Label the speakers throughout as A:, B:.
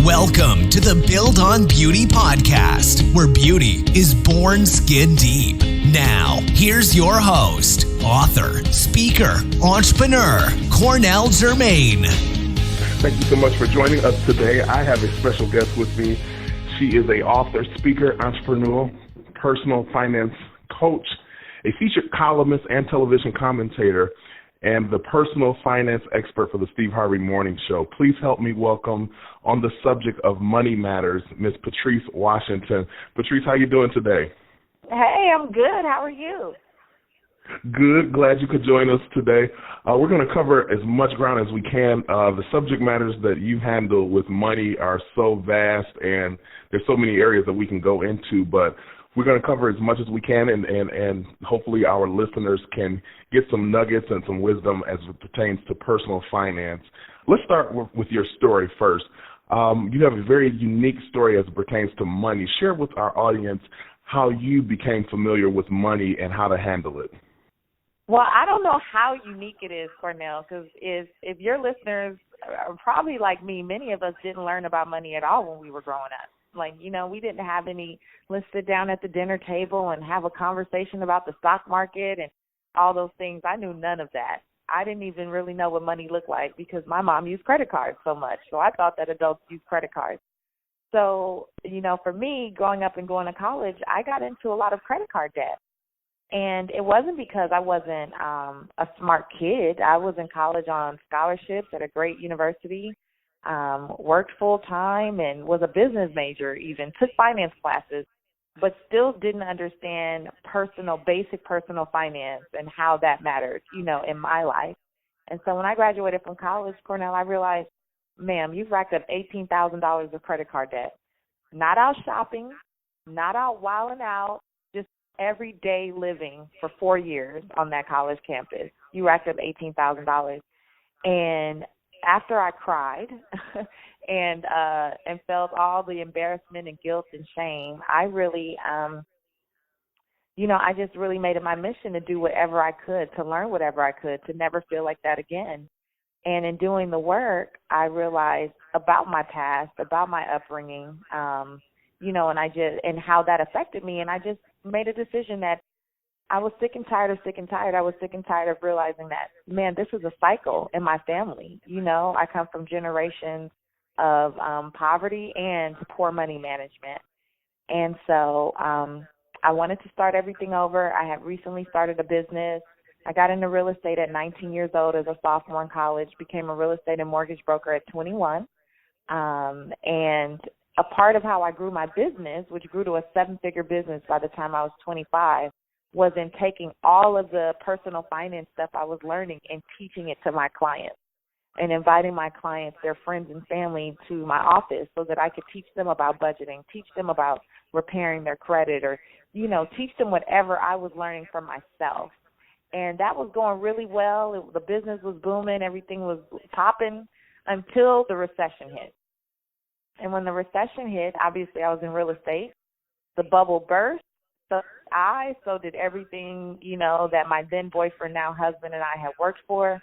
A: Welcome to the Build on Beauty podcast, where beauty is born skin deep. Now, here's your host, author, speaker, entrepreneur, Cornell Jermaine.
B: Thank you so much for joining us today. I have a special guest with me. She is an author, speaker, entrepreneur, personal finance coach, a featured columnist and television commentator, and the personal finance expert for the Steve Harvey Morning Show. Please help me welcome, on the subject of money matters, Miss Patrice Washington. Patrice, how you doing today?
C: Hey, I'm good. How are you?
B: Good. Glad you could join us today. We're going to cover as much ground as we can. The subject matters that you handle with money are so vast, and there's so many areas that we can go into, but we're going to cover as much as we can, and hopefully our listeners can get some nuggets and some wisdom as it pertains to personal finance. Let's start with your story first. You have a very unique story as it pertains to money. Share with our audience how you became familiar with money and how to handle it.
C: Well, I don't know how unique it is, Cornell, because if your listeners are probably like me, many of us didn't learn about money at all when we were growing up. Like, we didn't have any, let's sit down at the dinner table and have a conversation about the stock market and all those things. I knew none of that. I didn't even really know what money looked like because my mom used credit cards so much. So I thought that adults used credit cards. So, for me, growing up and going to college, I got into a lot of credit card debt. And it wasn't because I wasn't a smart kid. I was in college on scholarships at a great university. Worked full-time and was a business major even, took finance classes, but still didn't understand basic personal finance and how that mattered, in my life. And so when I graduated from college, Cornell, I realized, ma'am, you've racked up $18,000 of credit card debt. Not out shopping, not out wilding out, just everyday living for 4 years on that college campus. You racked up $18,000. And after I cried and felt all the embarrassment and guilt and shame, I really, I just really made it my mission to do whatever I could, to learn whatever I could, to never feel like that again. And in doing the work, I realized about my past, about my upbringing, and how that affected me. And I just made a decision that I was sick and tired. I was sick and tired of realizing that, man, this is a cycle in my family. I come from generations of poverty and poor money management. And so I wanted to start everything over. I have recently started a business. I got into real estate at 19 years old as a sophomore in college, became a real estate and mortgage broker at 21. And a part of how I grew my business, which grew to a 7-figure business by the time I was 25, was in taking all of the personal finance stuff I was learning and teaching it to my clients and inviting my clients, their friends and family, to my office so that I could teach them about budgeting, teach them about repairing their credit, or, teach them whatever I was learning from myself. And that was going really well. The business was booming. Everything was popping until the recession hit. And when the recession hit, obviously I was in real estate. The bubble burst. So did everything, that my then boyfriend, now husband, and I had worked for.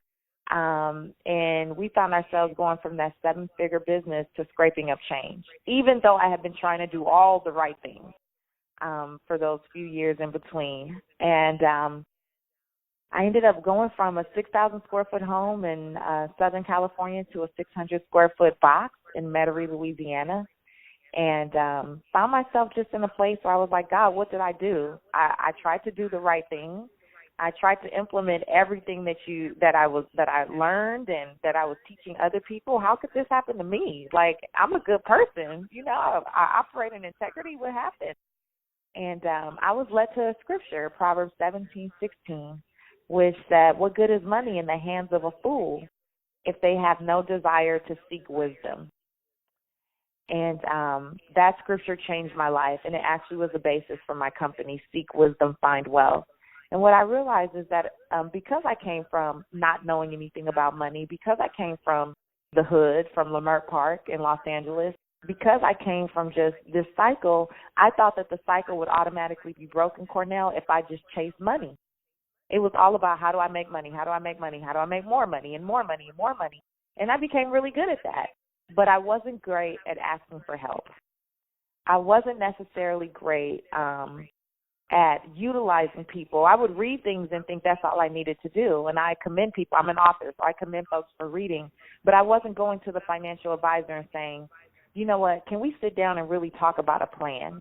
C: And we found ourselves going from that 7-figure business to scraping up change, even though I had been trying to do all the right things for those few years in between. And I ended up going from a 6,000 square foot home in Southern California to a 600 square foot box in Metairie, Louisiana. And found myself just in a place where I was like, God, what did I do? I tried to do the right thing. I tried to implement everything that I learned and that I was teaching other people. How could this happen to me? Like, I'm a good person. I operate in integrity. What happened? And I was led to a scripture, Proverbs 17:16, which said, what good is money in the hands of a fool if they have no desire to seek wisdom? And that scripture changed my life, and it actually was the basis for my company, Seek Wisdom, Find Wealth. And what I realized is that because I came from not knowing anything about money, because I came from the hood, from Leimert Park in Los Angeles, because I came from just this cycle, I thought that the cycle would automatically be broken, Cornell, if I just chased money. It was all about how do I make money, how do I make money, how do I make more money and more money and more money. And I became really good at that. but I wasn't great at asking for help. I wasn't necessarily great at utilizing people. I would read things and think that's all I needed to do, and I commend people. I'm an author, so I commend folks for reading, but I wasn't going to the financial advisor and saying, you know what, can we sit down and really talk about a plan?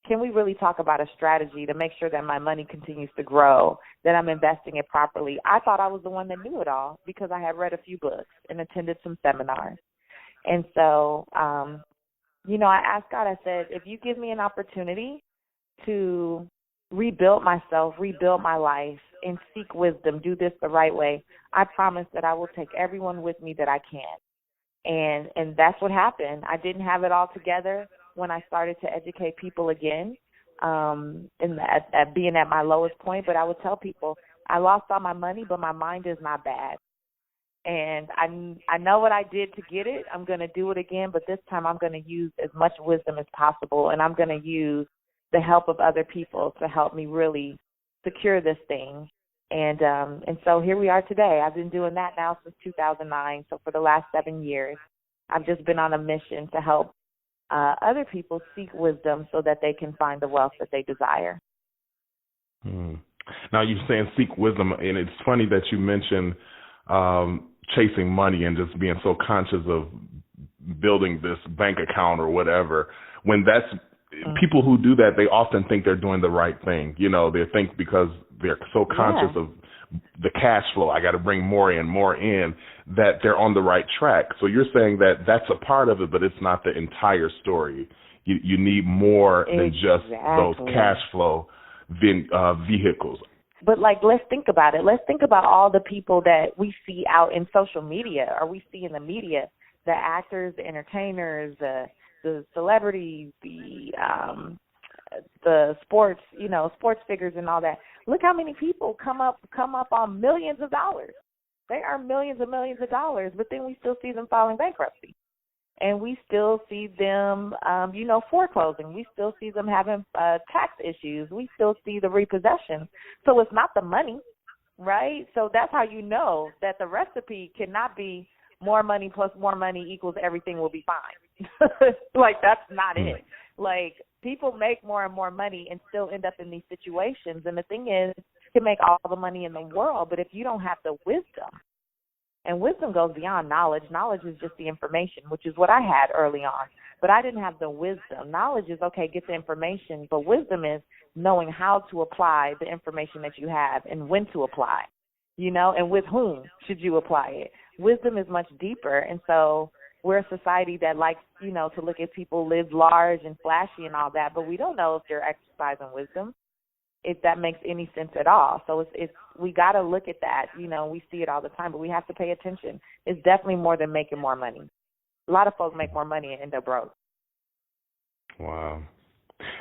C: Can we really talk about a strategy to make sure that my money continues to grow, that I'm investing it properly? I thought I was the one that knew it all because I had read a few books and attended some seminars. And so, I asked God, I said, if you give me an opportunity to rebuild myself, rebuild my life, and seek wisdom, do this the right way, I promise that I will take everyone with me that I can. And that's what happened. I didn't have it all together when I started to educate people again, at being at my lowest point. But I would tell people, I lost all my money, but my mind is not bad. And I know what I did to get it. I'm going to do it again, but this time I'm going to use as much wisdom as possible, and I'm going to use the help of other people to help me really secure this thing. And so here we are today. I've been doing that now since 2009. So for the last 7 years, I've just been on a mission to help other people seek wisdom so that they can find the wealth that they desire.
B: Now you're saying seek wisdom, and it's funny that you mentioned chasing money and just being so conscious of building this bank account or whatever. When that's people who do that, they often think they're doing the right thing. They think because they're so conscious of the cash flow, I got to bring more in, that they're on the right track. So you're saying that that's a part of it, but it's not the entire story. You need more than just those cash flow vehicles.
C: But, let's think about it. Let's think about all the people that we see out in social media or we see in the media, the actors, the entertainers, the celebrities, the sports, sports figures and all that. Look how many people come up on millions of dollars. They earn millions and millions of dollars, but then we still see them filing bankruptcy. And we still see them, foreclosing. We still see them having tax issues. We still see the repossession. So it's not the money, right? So that's how you know that the recipe cannot be more money plus more money equals everything will be fine. That's not it. People make more and more money and still end up in these situations. And the thing is, you can make all the money in the world, but if you don't have the wisdom, and wisdom goes beyond knowledge. Knowledge is just the information, which is what I had early on. But I didn't have the wisdom. Knowledge is, okay, get the information. But wisdom is knowing how to apply the information that you have and when to apply, and with whom should you apply it. Wisdom is much deeper. And so we're a society that likes, to look at people live large and flashy and all that. But we don't know if they're exercising wisdom, if that makes any sense at all. So it's we got to look at that. We see it all the time, but we have to pay attention. It's definitely more than making more money. A lot of folks make more money and end up broke.
B: Wow.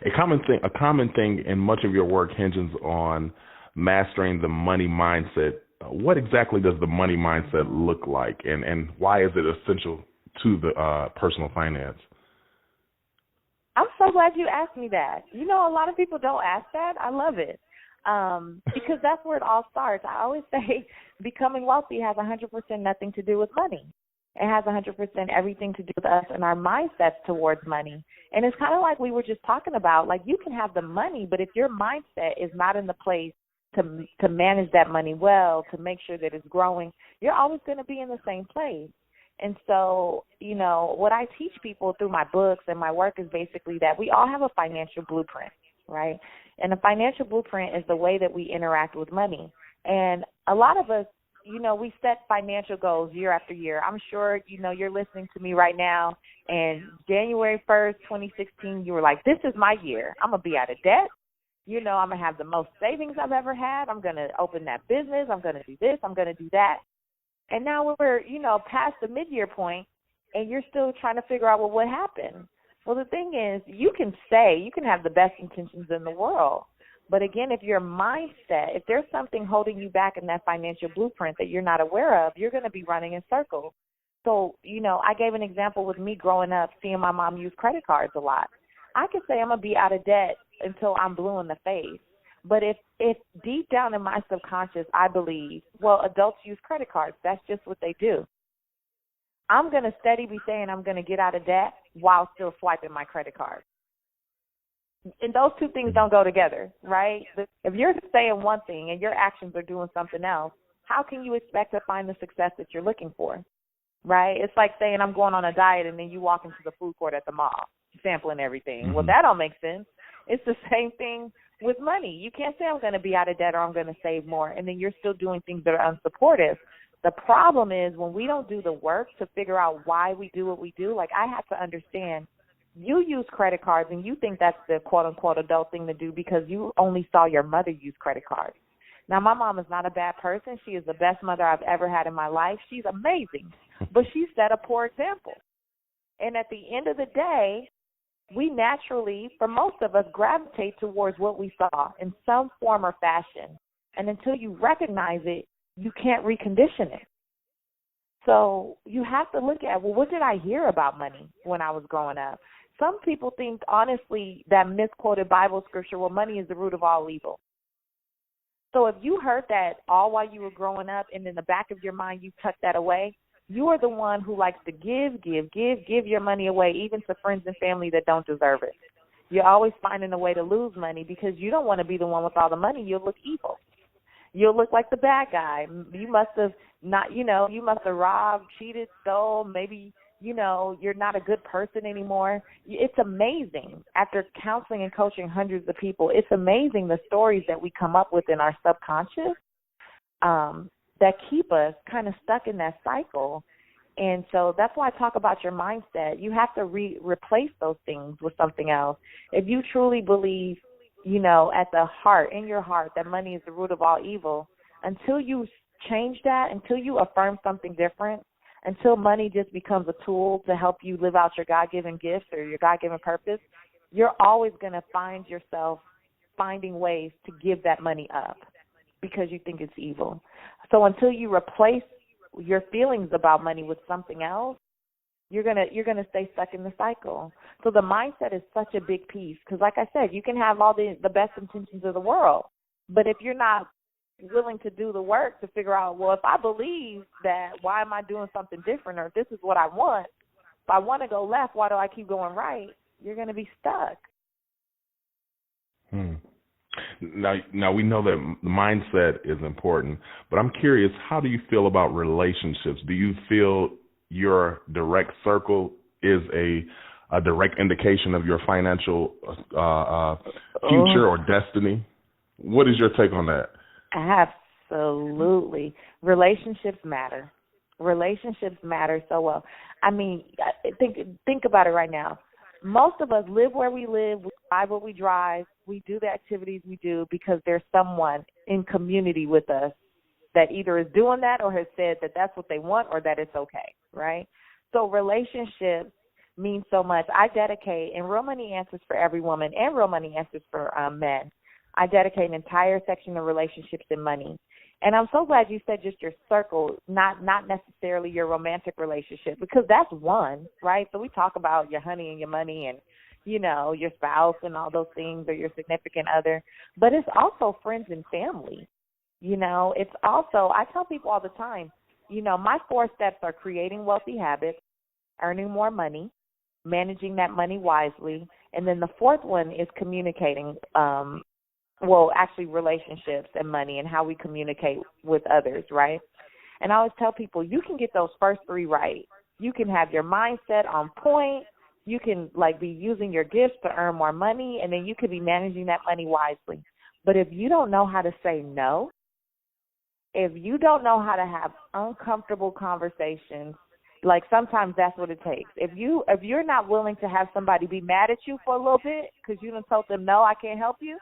B: A common thing in much of your work hinges on mastering the money mindset. What exactly does the money mindset look like, and why is it essential to the personal finance?
C: I'm so glad you asked me that. A lot of people don't ask that. I love it because that's where it all starts. I always say becoming wealthy has 100% nothing to do with money. It has 100% everything to do with us and our mindsets towards money. And it's kind of like we were just talking about, you can have the money, but if your mindset is not in the place to manage that money well, to make sure that it's growing, you're always going to be in the same place. And so, what I teach people through my books and my work is basically that we all have a financial blueprint, right? And a financial blueprint is the way that we interact with money. And a lot of us, we set financial goals year after year. I'm sure, you're listening to me right now, and January 1st, 2016, you were like, this is my year. I'm going to be out of debt. I'm going to have the most savings I've ever had. I'm going to open that business. I'm going to do this. I'm going to do that. And now we're, past the mid-year point, and you're still trying to figure out, what happened? Well, the thing is, you can have the best intentions in the world. But again, if your mindset, if there's something holding you back in that financial blueprint that you're not aware of, you're going to be running in circles. So, I gave an example with me growing up, seeing my mom use credit cards a lot. I could say I'm going to be out of debt until I'm blue in the face. But if deep down in my subconscious I believe, adults use credit cards, that's just what they do. I'm going to steady be saying I'm going to get out of debt while still swiping my credit card. And those two things don't go together, right? If you're saying one thing and your actions are doing something else, how can you expect to find the success that you're looking for, right? It's like saying I'm going on a diet and then you walk into the food court at the mall, sampling everything. Mm-hmm. Well, that don't make sense. It's the same thing with money. You can't say I'm going to be out of debt or I'm going to save more, and then you're still doing things that are unsupportive. The problem is when we don't do the work to figure out why we do what we do. Like, I have to understand, you use credit cards and you think that's the quote-unquote adult thing to do because you only saw your mother use credit cards. Now, my mom is not a bad person. She is the best mother I've ever had in my life. She's amazing, but she set a poor example. And at the end of the day, we naturally, for most of us, gravitate towards what we saw in some form or fashion. And until you recognize it, you can't recondition it. So you have to look at, well, what did I hear about money when I was growing up? Some people think, honestly, that misquoted Bible scripture, well, money is the root of all evil. So if you heard that all while you were growing up and in the back of your mind you tucked that away, you are the one who likes to give your money away, even to friends and family that don't deserve it. You're always finding a way to lose money because you don't want to be the one with all the money. You'll look evil. You'll look like the bad guy. You must have you must have robbed, cheated, stole. Maybe, you're not a good person anymore. It's amazing. After counseling and coaching hundreds of people, it's amazing the stories that we come up with in our subconscious that keep us kind of stuck in that cycle. And so that's why I talk about your mindset. You have to replace those things with something else. If you truly believe, at the heart, in your heart, that money is the root of all evil, until you change that, until you affirm something different, until money just becomes a tool to help you live out your God-given gifts or your God-given purpose, you're always going to find yourself finding ways to give that money up because you think it's evil. So until you replace your feelings about money with something else, you're gonna stay stuck in the cycle. So the mindset is such a big piece because, like I said, you can have all the best intentions of the world, but if you're not willing to do the work to figure out, well, if I believe that, why am I doing something different, or this is what I want, if I want to go left, why do I keep going right? You're going to be stuck.
B: Now we know that mindset is important, but I'm curious, how do you feel about relationships? Do you feel your direct circle is a direct indication of your financial future or destiny? What is your take on that?
C: Absolutely. Relationships matter. Relationships matter so well. I mean, think about it right now. Most of us live where we live, we drive what we drive, we do the activities we do because there's someone in community with us that either is doing that or has said that that's what they want or that it's okay, right? So relationships mean so much. I dedicate, and Real Money Answers for every woman and Real Money Answers for men, I dedicate an entire section of relationships and money. And I'm so glad you said just your circle, not necessarily your romantic relationship, because that's one, right? So we talk about your honey and your money and, your spouse and all those things, or your significant other. But it's also friends and family. It's also, I tell people all the time, my 4 steps are creating wealthy habits, earning more money, managing that money wisely, and then the 4th one is communicating, relationships and money and how we communicate with others, right? And I always tell people, you can get those first 3 right. You can have your mindset on point. You can, be using your gifts to earn more money, and then you could be managing that money wisely. But if you don't know how to say no, if you don't know how to have uncomfortable conversations, sometimes that's what it takes. If you're not willing to have somebody be mad at you for a little bit because you done told them, no, I can't help you,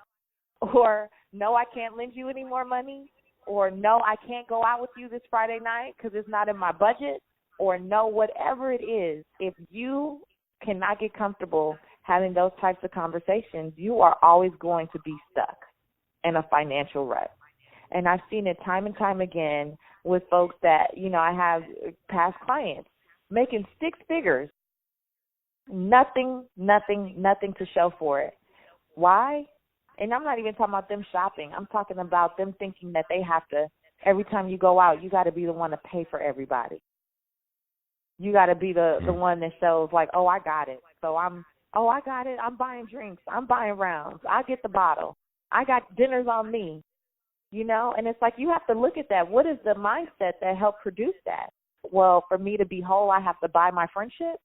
C: or no, I can't lend you any more money, or no, I can't go out with you this Friday night because it's not in my budget, or no, whatever it is, if you cannot get comfortable having those types of conversations, you are always going to be stuck in a financial rut. And I've seen it time and time again with folks that, I have past clients making 6 figures, nothing to show for it. Why? And I'm not even talking about them shopping. I'm talking about them thinking that they have to, every time you go out, you got to be the one to pay for everybody. You got to be the one that shows like, oh, I got it. So I got it. I'm buying drinks. I'm buying rounds. I get the bottle. I got dinners on me, and it's like you have to look at that. What is the mindset that helped produce that? Well, for me to be whole, I have to buy my friendship.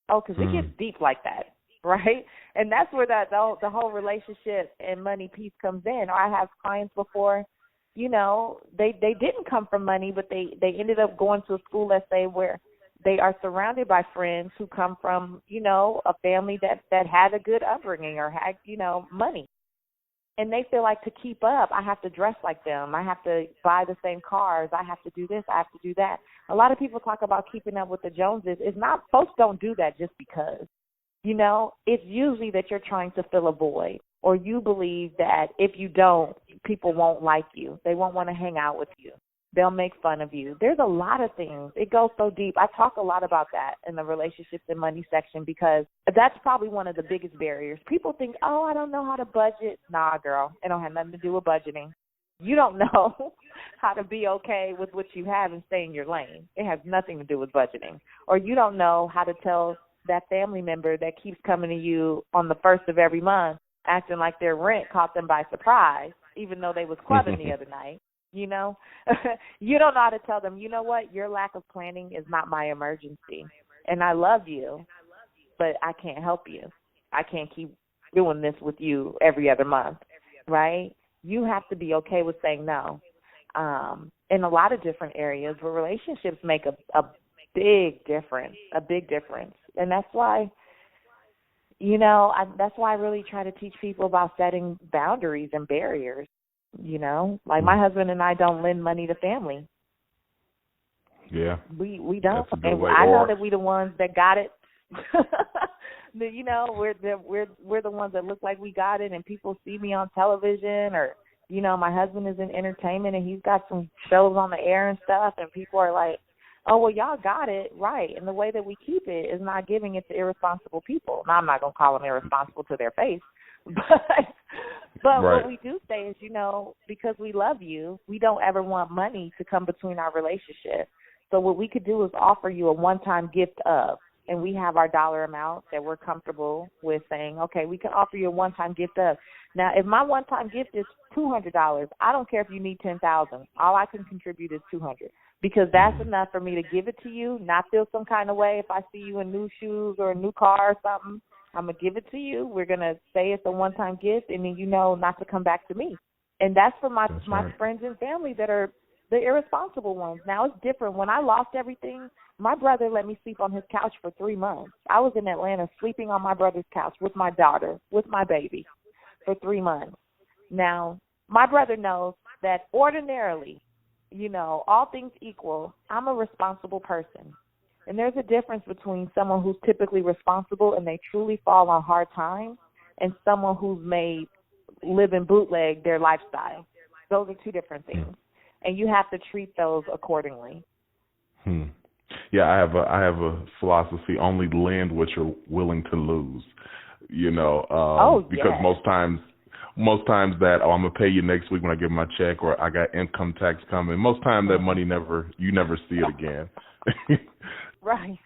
C: Oh, because it gets deep like that, right? And that's where the whole relationship and money piece comes in. Or I have clients before, they didn't come from money, but they ended up going to a school, let's say, where they are surrounded by friends who come from, a family that had a good upbringing or had, money. And they feel like to keep up, I have to dress like them. I have to buy the same cars. I have to do this. I have to do that. A lot of people talk about keeping up with the Joneses. It's not, folks don't do that just because. It's usually that you're trying to fill a void, or you believe that if you don't, people won't like you. They won't want to hang out with you. They'll make fun of you. There's a lot of things. It goes so deep. I talk a lot about that in the relationships and money section because that's probably one of the biggest barriers. People think, oh, I don't know how to budget. Nah, girl, it don't have nothing to do with budgeting. You don't know how to be okay with what you have and stay in your lane. It has nothing to do with budgeting. Or you don't know how to tell that family member that keeps coming to you on the first of every month acting like their rent caught them by surprise, even though they was clubbing the other night. You don't know how to tell them, you know what, your lack of planning is not my emergency. And I love you, but I can't help you. I can't keep doing this with you every other month, right? You have to be okay with saying no. In a lot of different areas where relationships make a big difference, And that's why, that's why I really try to teach people about setting boundaries and barriers. Like my husband and I don't lend money to family.
B: Yeah.
C: We don't.
B: And
C: I know that we the ones that got it. We're the ones that look like we got it, and people see me on television, or my husband is in entertainment and he's got some shows on the air and stuff, and people are like, oh, well, y'all got it right. And the way that we keep it is not giving it to irresponsible people. Now, I'm not going to call them irresponsible to their face, but
B: right.
C: What we do say is, because we love you, we don't ever want money to come between our relationship. So what we could do is offer you a one-time gift of, and we have our dollar amount that we're comfortable with saying, okay, we can offer you a one-time gift of. Now, if my one-time gift is $200, I don't care if you need $10,000. All I can contribute is $200, because that's enough for me to give it to you, not feel some kind of way if I see you in new shoes or a new car or something. I'm going to give it to you. We're going to say it's a one-time gift, and then not to come back to me. And that's for my friends and family that are the irresponsible ones. Now, it's different. When I lost everything, my brother let me sleep on his couch for 3 months. I was in Atlanta sleeping on my brother's couch with my daughter, with my baby, for 3 months. Now, my brother knows that ordinarily, all things equal, I'm a responsible person. And there's a difference between someone who's typically responsible and they truly fall on hard times and someone who's made live and bootleg their lifestyle. Those are two different things. And you have to treat those accordingly.
B: Yeah, I have a philosophy: only lend what you're willing to lose. Because most times that I'm gonna pay you next week when I get my check, or I got income tax coming. Most time that money you never see it again.
C: Right.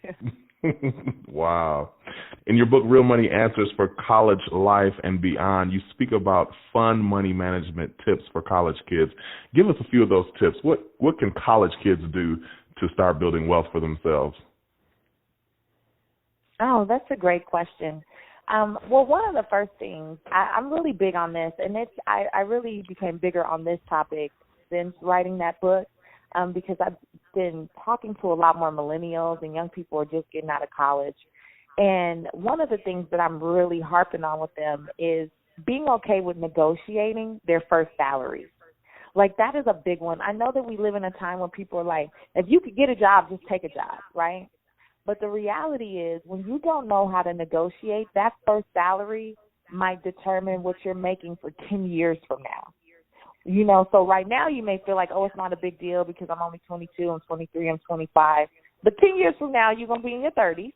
B: Wow. In your book, Real Money Answers for College Life and Beyond, you speak about fun money management tips for college kids. Give us a few of those tips. What can college kids do to start building wealth for themselves?
C: Oh, that's a great question. Well, one of the first things, I'm really big on this, and I really became bigger on this topic since writing that book. Because I've been talking to a lot more millennials and young people who are just getting out of college. And one of the things that I'm really harping on with them is being okay with negotiating their first salaries. Like, that is a big one. I know that we live in a time when people are like, if you could get a job, just take a job, right? But the reality is, when you don't know how to negotiate, that first salary might determine what you're making for 10 years from now. So right now you may feel like, oh, it's not a big deal because I'm only 22, I'm 23, I'm 25. But 10 years from now, you're going to be in your 30s.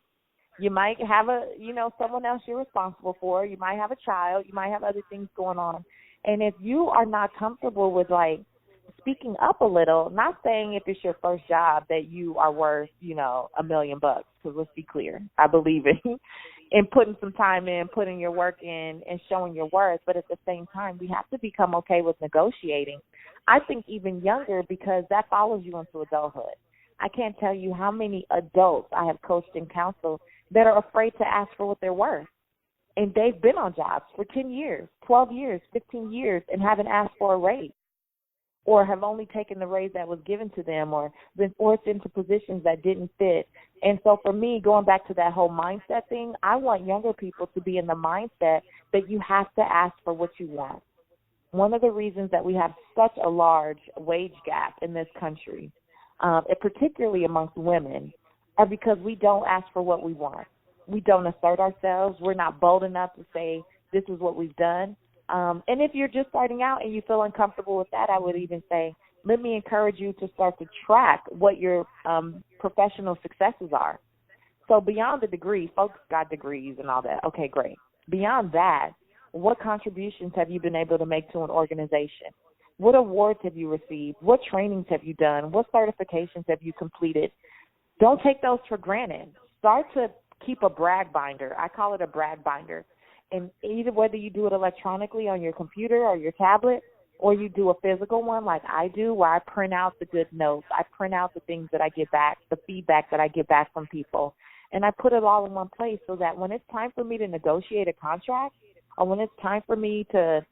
C: You might have someone else you're responsible for. You might have a child. You might have other things going on. And if you are not comfortable with, speaking up a little, not saying if it's your first job that you are worth, $1 million, because let's be clear. I believe in putting some time in, putting your work in, and showing your worth. But at the same time, we have to become okay with negotiating. I think even younger, because that follows you into adulthood. I can't tell you how many adults I have coached and counseled that are afraid to ask for what they're worth. And they've been on jobs for 10 years, 12 years, 15 years, and haven't asked for a raise, or have only taken the raise that was given to them, or been forced into positions that didn't fit. And so for me, going back to that whole mindset thing, I want younger people to be in the mindset that you have to ask for what you want. One of the reasons that we have such a large wage gap in this country, and particularly amongst women, are because we don't ask for what we want. We don't assert ourselves. We're not bold enough to say this is what we've done. And if you're just starting out and you feel uncomfortable with that, I would even say, let me encourage you to start to track what your professional successes are. So beyond the degree, folks got degrees and all that. Okay, great. Beyond that, what contributions have you been able to make to an organization? What awards have you received? What trainings have you done? What certifications have you completed? Don't take those for granted. Start to keep a brag binder. I call it a brag binder. And either whether you do it electronically on your computer or your tablet, or you do a physical one like I do, where I print out the good notes, I print out the things that I get back, the feedback that I get back from people, and I put it all in one place so that when it's time for me to negotiate a contract, or when it's time for me to,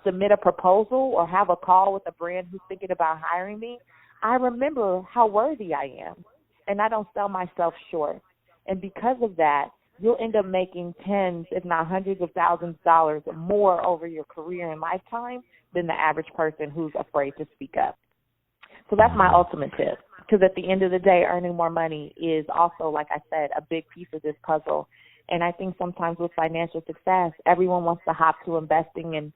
C: submit a proposal or have a call with a brand who's thinking about hiring me, I remember how worthy I am, and I don't sell myself short. And because of that, you'll end up making tens, if not hundreds of thousands of dollars more over your career and lifetime than the average person who's afraid to speak up. So that's my ultimate tip, because at the end of the day, earning more money is also, like I said, a big piece of this puzzle. And I think sometimes with financial success, everyone wants to hop to investing and,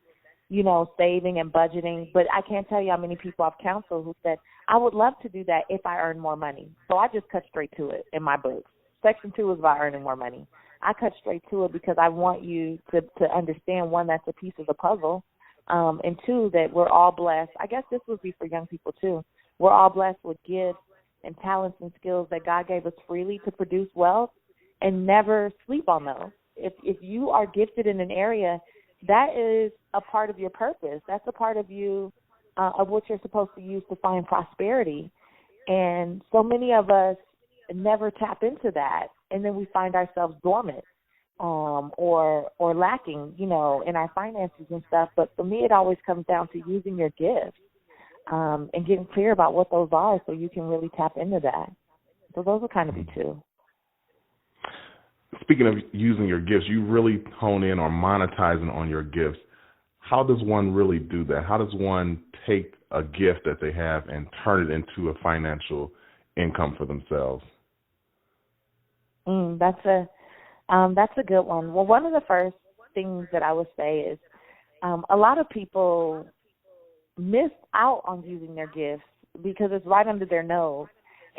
C: saving and budgeting. But I can't tell you how many people I've counseled who said, I would love to do that if I earn more money. So I just cut straight to it in my books. Section 2 is about earning more money. I cut straight to it because I want you to understand, one, that's a piece of the puzzle, and two, that we're all blessed. I guess this would be for young people too. We're all blessed with gifts and talents and skills that God gave us freely to produce wealth, and never sleep on those. If you are gifted in an area, that is a part of your purpose. That's a part of you, of what you're supposed to use to find prosperity. And so many of us never tap into that, and then we find ourselves dormant or lacking, in our finances and stuff. But for me, it always comes down to using your gifts and getting clear about what those are so you can really tap into that. So those will kind of be two.
B: Speaking of using your gifts, you really hone in on monetizing on your gifts. How does one really do that? How does one take a gift that they have and turn it into a financial income for themselves?
C: That's a good one. Well, one of the first things that I would say is a lot of people miss out on using their gifts because it's right under their nose.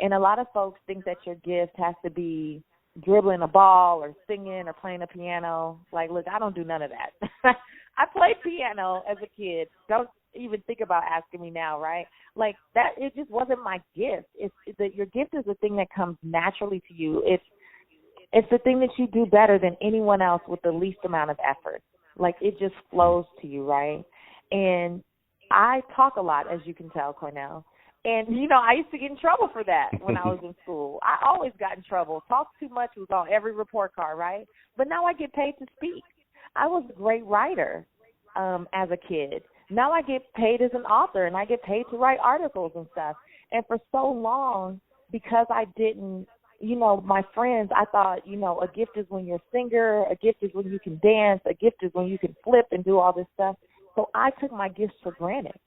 C: And a lot of folks think that your gift has to be dribbling a ball or singing or playing a piano. Like, look, I don't do none of that. I played piano as a kid. Don't even think about asking me now, right? Like that, it just wasn't my gift. It's that your gift is the thing that comes naturally to you. It's the thing that you do better than anyone else with the least amount of effort. Like it just flows to you, right? And I talk a lot, as you can tell, Cornell. And, I used to get in trouble for that when I was in school. I always got in trouble. Talk too much was on every report card, right? But now I get paid to speak. I was a great writer as a kid. Now I get paid as an author, and I get paid to write articles and stuff. And for so long, because I didn't, my friends, I thought, a gift is when you're a singer, a gift is when you can dance, a gift is when you can flip and do all this stuff. So I took my gifts for granted.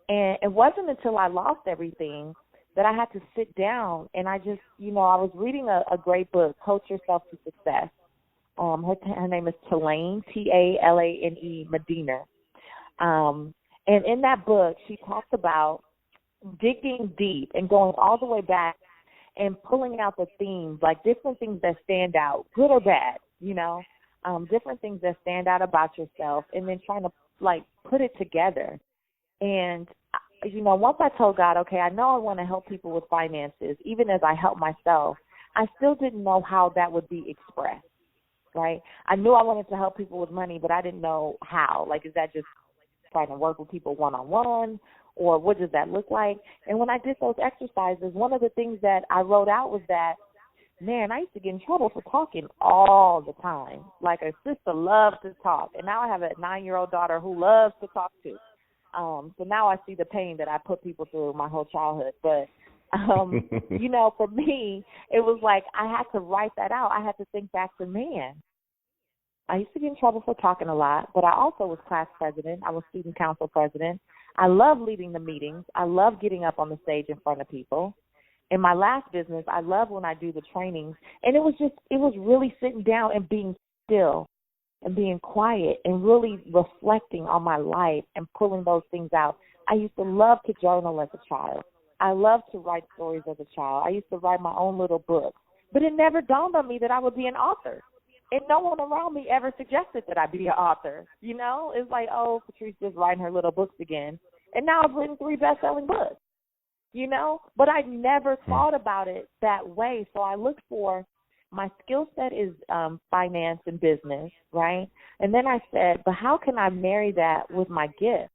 C: And it wasn't until I lost everything that I had to sit down and I just, I was reading a great book, Coach Yourself to Success. Her name is Talane, Talane Medina. And in that book, she talks about digging deep and going all the way back and pulling out the themes, like different things that stand out, good or bad, different things that stand out about yourself, and then trying to, put it together. And once I told God, okay, I know I want to help people with finances, even as I help myself, I still didn't know how that would be expressed, right? I knew I wanted to help people with money, but I didn't know how. Like, is that just trying to work with people one-on-one, or what does that look like? And when I did those exercises, one of the things that I wrote out was that, man, I used to get in trouble for talking all the time. Like, a sister loves to talk, and now I have a 9-year-old daughter who loves to talk too. So now I see the pain that I put people through my whole childhood. But, for me, it was like I had to write that out. I had to think back to, man, I used to get in trouble for talking a lot, but I also was class president. I was student council president. I love leading the meetings. I love getting up on the stage in front of people. In my last business, I love when I do the trainings. And it was really sitting down and being still and being quiet and really reflecting on my life and pulling those things out. I used to love to journal as a child. I loved to write stories as a child. I used to write my own little books. But it never dawned on me that I would be an author. And no one around me ever suggested that I be an author. It's like, oh, Patrice just writing her little books again. And now I've written 3 best-selling books, But I never thought about it that way. So I looked for, my skill set is finance and business, right? And then I said, but how can I marry that with my gift?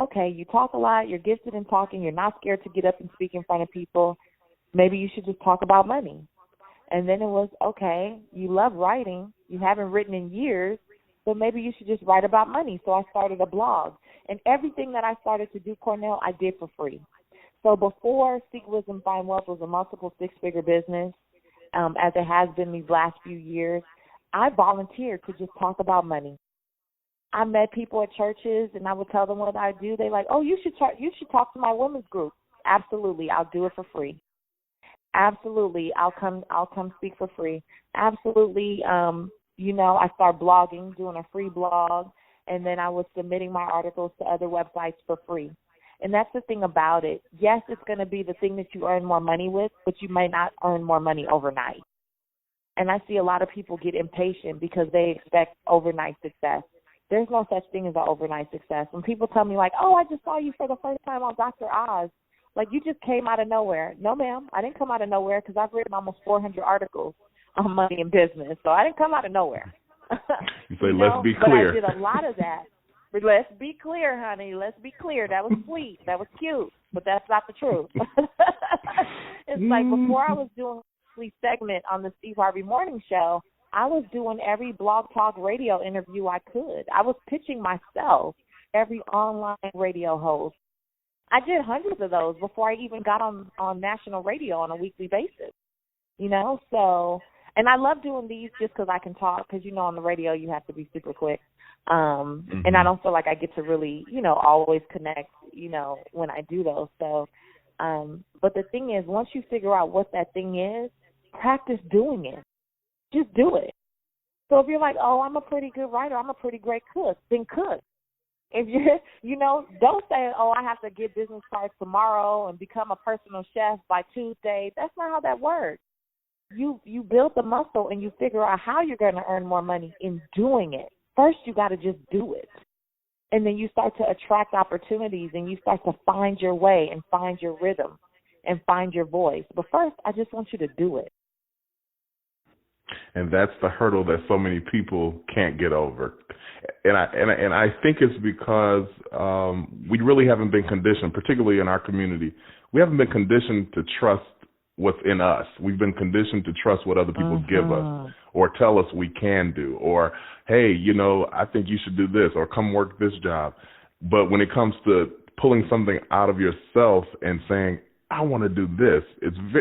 C: Okay, you talk a lot, you're gifted in talking, you're not scared to get up and speak in front of people. Maybe you should just talk about money. And then it was, okay, you love writing, you haven't written in years, so maybe you should just write about money. So I started a blog. And everything that I started to do, Cornell, I did for free. So before Seek Wisdom, Find Wealth was a multiple 6-figure business, as it has been these last few years, I volunteered to just talk about money. I met people at churches, and I would tell them what I do. They're like, oh, you should talk to my women's group. Absolutely, I'll do it for free. Absolutely, I'll come speak for free. Absolutely, I started blogging, doing a free blog, and then I was submitting my articles to other websites for free. And that's the thing about it. Yes, it's going to be the thing that you earn more money with, but you may not earn more money overnight. And I see a lot of people get impatient because they expect overnight success. There's no such thing as an overnight success. When people tell me, like, oh, I just saw you for the first time on Dr. Oz, like, you just came out of nowhere. No, ma'am, I didn't come out of nowhere because I've written almost 400 articles on money and business. So I didn't come out of nowhere.
B: You say, let's be clear.
C: But I did a lot of that. But let's be clear, honey. Let's be clear. That was sweet. That was cute. But that's not the truth. It's like before I was doing a segment on the Steve Harvey Morning Show, I was doing every Blog Talk Radio interview I could. I was pitching myself, every online radio host. I did hundreds of those before I even got on national radio on a weekly basis, So, and I love doing these just because I can talk because, on the radio you have to be super quick. And I don't feel like I get to really, always connect, when I do those. So, but the thing is, once you figure out what that thing is, practice doing it. Just do it. So if you're like, oh, I'm a pretty good writer, I'm a pretty great cook, then cook. If you're, don't say, oh, I have to get business cards tomorrow and become a personal chef by Tuesday. That's not how that works. You build the muscle and you figure out how you're going to earn more money in doing it. First, you got to just do it. And then you start to attract opportunities and you start to find your way and find your rhythm and find your voice. But first, I just want you to do it.
B: And that's the hurdle that so many people can't get over. And I think it's because we really haven't been conditioned, particularly in our community. We haven't been conditioned to trust what's in us. We've been conditioned to trust what other people give us or tell us we can do, or, hey, I think you should do this, or come work this job. But when it comes to pulling something out of yourself and saying, I want to do this,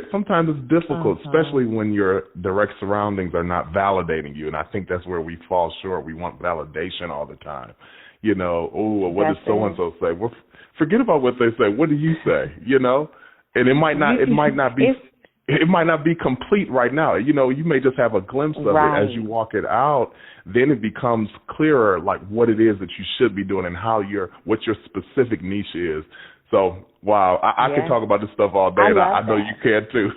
B: sometimes it's difficult, especially when your direct surroundings are not validating you. And I think that's where we fall short. We want validation all the time. What does so-and-so say? Well, forget about what they say. What do you say? And it might not be complete right now. You may just have a glimpse of it as you walk it out. Then it becomes clearer, like what it is that you should be doing and what your specific niche is. So, wow, I can talk about this stuff all day, and I know you can too.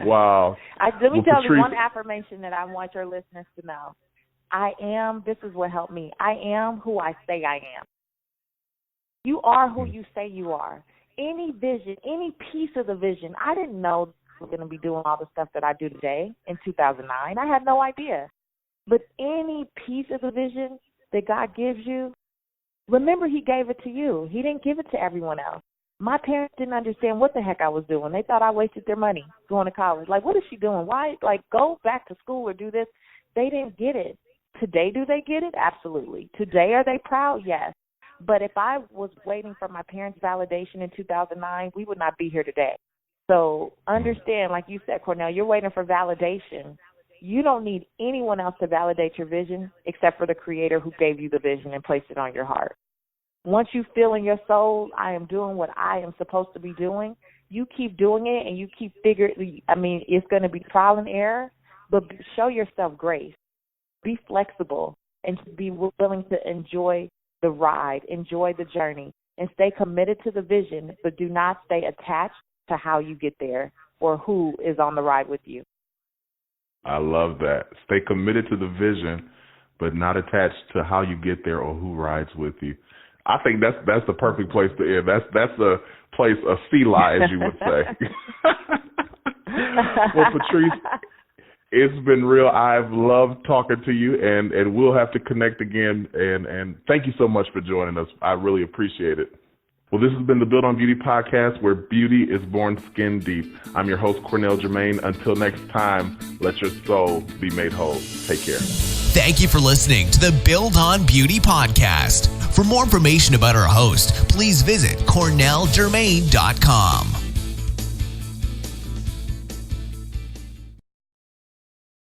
B: Wow.
C: Let me tell you one affirmation that I want your listeners to know. This is what helped me. I am who I say I am. You are who you say you are. Any vision, any piece of the vision, I didn't know I was going to be doing all the stuff that I do today in 2009. I had no idea. But any piece of the vision that God gives you, remember He gave it to you. He didn't give it to everyone else. My parents didn't understand what the heck I was doing. They thought I wasted their money going to college. Like, what is she doing? Why, like, go back to school or do this? They didn't get it. Today, do they get it? Absolutely. Today, are they proud? Yes. But if I was waiting for my parents' validation in 2009, we would not be here today. So understand, like you said, Cornell, you're waiting for validation. You don't need anyone else to validate your vision except for the Creator who gave you the vision and placed it on your heart. Once you feel in your soul, I am doing what I am supposed to be doing, you keep doing it and you keep figuring, it's going to be trial and error, but show yourself grace. Be flexible and be willing to enjoy the ride, enjoy the journey, and stay committed to the vision, but do not stay attached to how you get there or who is on the ride with you.
B: I love that. Stay committed to the vision, but not attached to how you get there or who rides with you. I think that's the perfect place to end. That's a place of Selah, as you would say. Well, Patrice, it's been real. I've loved talking to you, and we'll have to connect again. And thank you so much for joining us. I really appreciate it. Well, this has been the Build on Beauty podcast, where beauty is born skin deep. I'm your host, Cornell Jermaine. Until next time, let your soul be made whole. Take care.
A: Thank you for listening to the Build on Beauty podcast. For more information about our host, please visit cornelljermaine.com.